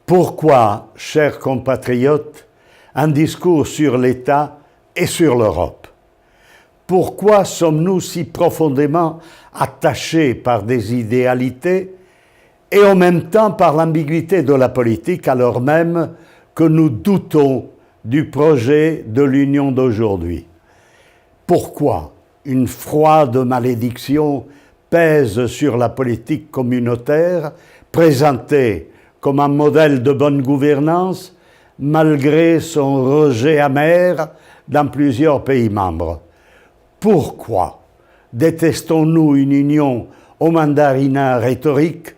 Pourquoi, chers compatriotes, un discours sur l'État et sur l'Europe? Pourquoi sommes-nous si profondément attachés par des idéalités et en même temps par l'ambiguïté de la politique, alors même que nous doutons du projet de l'Union d'aujourd'hui? Pourquoi une froide malédiction pèse sur la politique communautaire présentée comme un modèle de bonne gouvernance, malgré son rejet amer dans plusieurs pays membres? Pourquoi détestons-nous une union au mandarinat rhétorique,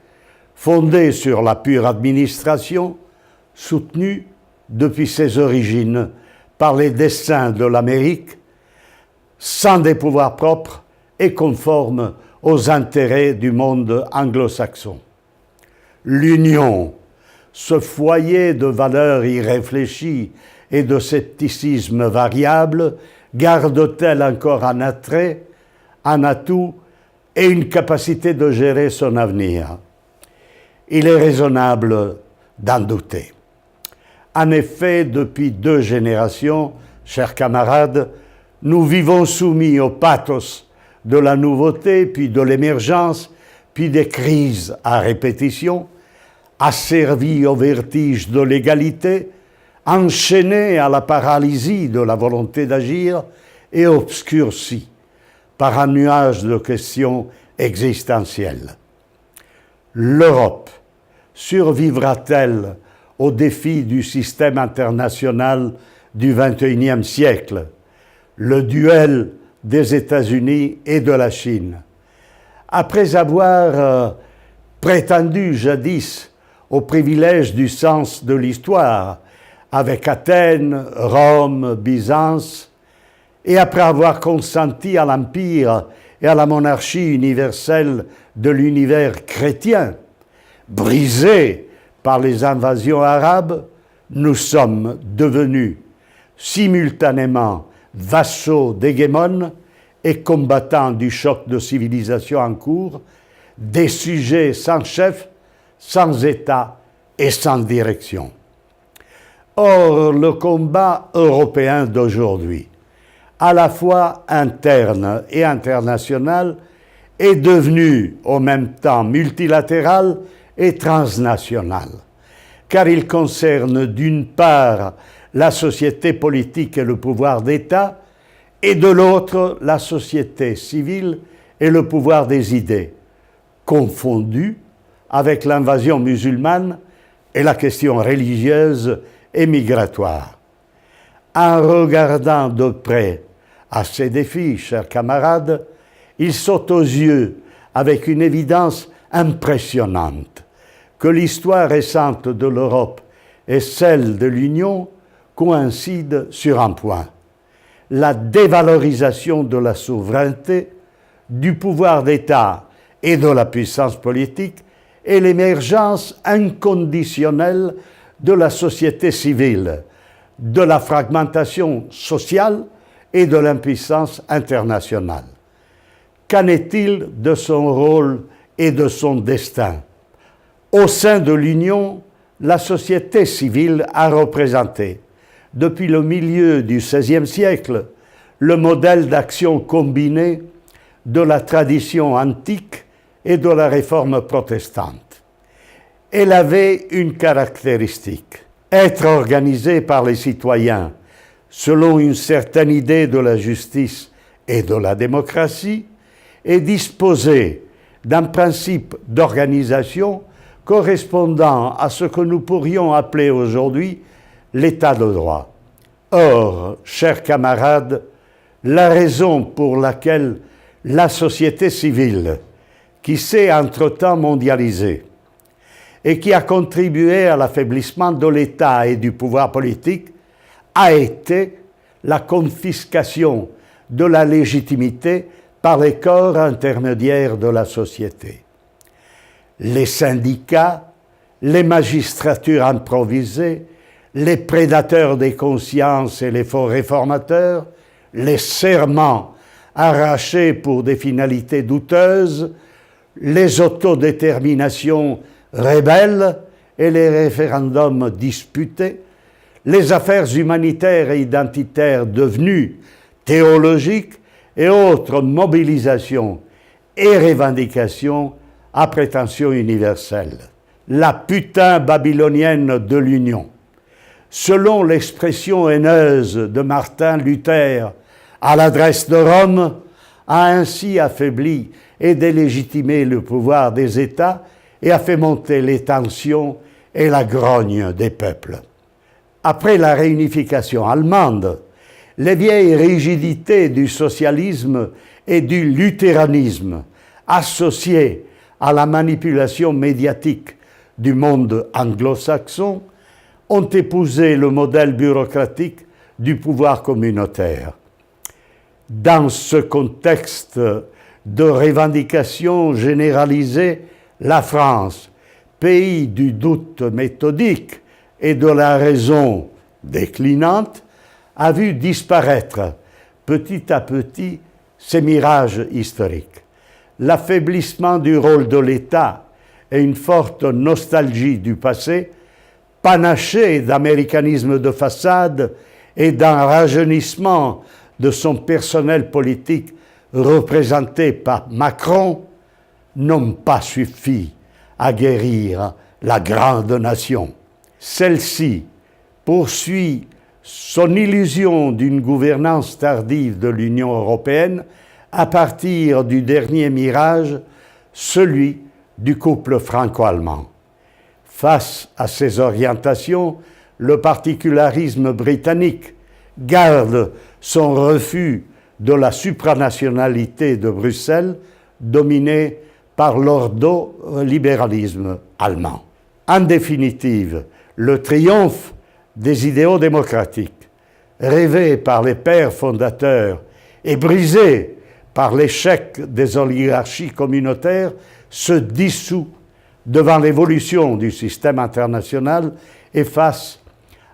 fondée sur la pure administration, soutenue depuis ses origines par les desseins de l'Amérique, sans des pouvoirs propres et conforme aux intérêts du monde anglo-saxon? L'Union, ce foyer de valeurs irréfléchies et de scepticisme variable, garde-t-elle encore un attrait, un atout et une capacité de gérer son avenir? Il est raisonnable d'en douter. En effet, depuis 2 générations, chers camarades, nous vivons soumis au pathos de la nouveauté, puis de l'émergence, puis des crises à répétition, asservis au vertige de l'égalité, enchaînés à la paralysie de la volonté d'agir et obscurcis par un nuage de questions existentielles. L'Europe survivra-t-elle au défi du système international du XXIe siècle, le duel des États-Unis et de la Chine? Après avoir prétendu jadis au privilège du sens de l'histoire avec Athènes, Rome, Byzance, et après avoir consenti à l'empire et à la monarchie universelle de l'univers chrétien, brisé par les invasions arabes, nous sommes devenus simultanément vassaux d'hégémones et combattants du choc de civilisation en cours, des sujets sans chef, sans État et sans direction. Or, le combat européen d'aujourd'hui, à la fois interne et international, est devenu en même temps multilatéral et transnational, car il concerne d'une part la société politique et le pouvoir d'État, et de l'autre la société civile et le pouvoir des idées, confondus avec l'invasion musulmane et la question religieuse et migratoire. En regardant de près à ces défis, chers camarades, il saute aux yeux avec une évidence impressionnante que l'histoire récente de l'Europe et celle de l'Union coïncident sur un point: la dévalorisation de la souveraineté, du pouvoir d'État et de la puissance politique, et l'émergence inconditionnelle de la société civile, de la fragmentation sociale et de l'impuissance internationale. Qu'en est-il de son rôle et de son destin? Au sein de l'Union, la société civile a représenté, depuis le milieu du XVIe siècle, le modèle d'action combinée de la tradition antique et de la réforme protestante. Elle avait une caractéristique: être organisée par les citoyens selon une certaine idée de la justice et de la démocratie, et disposer d'un principe d'organisation correspondant à ce que nous pourrions appeler aujourd'hui l'état de droit. Or, chers camarades, la raison pour laquelle la société civile, qui s'est entre-temps mondialisée et qui a contribué à l'affaiblissement de l'État et du pouvoir politique, a été la confiscation de la légitimité par les corps intermédiaires de la société. Les syndicats, les magistratures improvisées, les prédateurs des consciences et les faux réformateurs, les serments arrachés pour des finalités douteuses, les autodéterminations rebelles et les référendums disputés, les affaires humanitaires et identitaires devenues théologiques et autres mobilisations et revendications à prétention universelle. La putain babylonienne de l'Union, selon l'expression haineuse de Martin Luther à l'adresse de Rome, a ainsi affaibli et délégitimé le pouvoir des États et a fait monter les tensions et la grogne des peuples. Après la réunification allemande, les vieilles rigidités du socialisme et du luthéranisme, associées à la manipulation médiatique du monde anglo-saxon, ont épousé le modèle bureaucratique du pouvoir communautaire. Dans ce contexte de revendication généralisée, la France, pays du doute méthodique et de la raison déclinante, a vu disparaître petit à petit ces mirages historiques. L'affaiblissement du rôle de l'État et une forte nostalgie du passé, panaché d'américanisme de façade et d'un rajeunissement de son personnel politique représenté par Macron, n'ont pas suffi à guérir la grande nation. Celle-ci poursuit son illusion d'une gouvernance tardive de l'Union européenne à partir du dernier mirage, celui du couple franco-allemand. Face à ces orientations, le particularisme britannique garde son refus de la supranationalité de Bruxelles, dominée par l'ordolibéralisme allemand. En définitive, le triomphe des idéaux démocratiques, rêvés par les pères fondateurs et brisés par l'échec des oligarchies communautaires, se dissout devant l'évolution du système international et face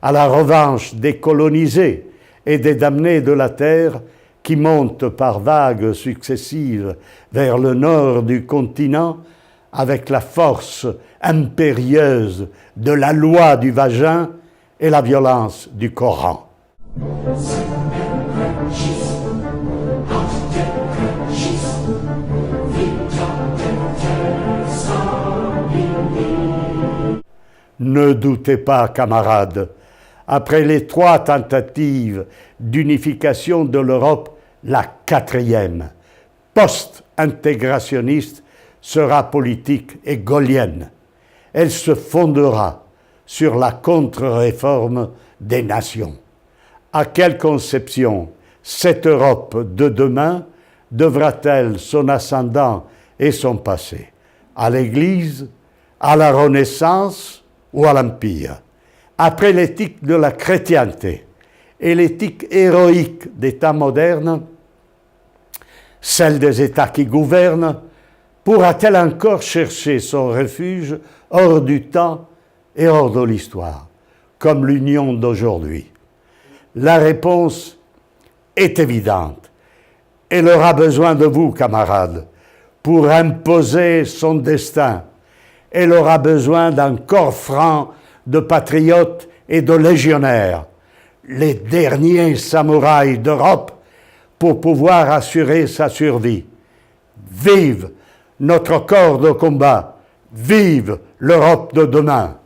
à la revanche des colonisés et des damnés de la terre qui montent par vagues successives vers le nord du continent avec la force impérieuse de la loi du vagin et la violence du Coran. Ne doutez pas, camarades, après les 3 tentatives d'unification de l'Europe, la 4e, post-intégrationniste, sera politique et gaullienne. Elle se fondera sur la contre-réforme des nations. À quelle conception cette Europe de demain devra-t-elle son ascendant et son passé? À l'Église, à la Renaissance ou à l'Empire? Après l'éthique de la chrétienté et l'éthique héroïque des temps modernes, celle des États qui gouvernent, pourra-t-elle encore chercher son refuge hors du temps et hors de l'histoire, comme l'Union d'aujourd'hui? La réponse est évidente. Elle aura besoin de vous, camarades, pour imposer son destin. Elle aura besoin d'un corps franc de patriotes et de légionnaires, les derniers samouraïs d'Europe, pour pouvoir assurer sa survie. Vive notre corps de combat, vive l'Europe de demain!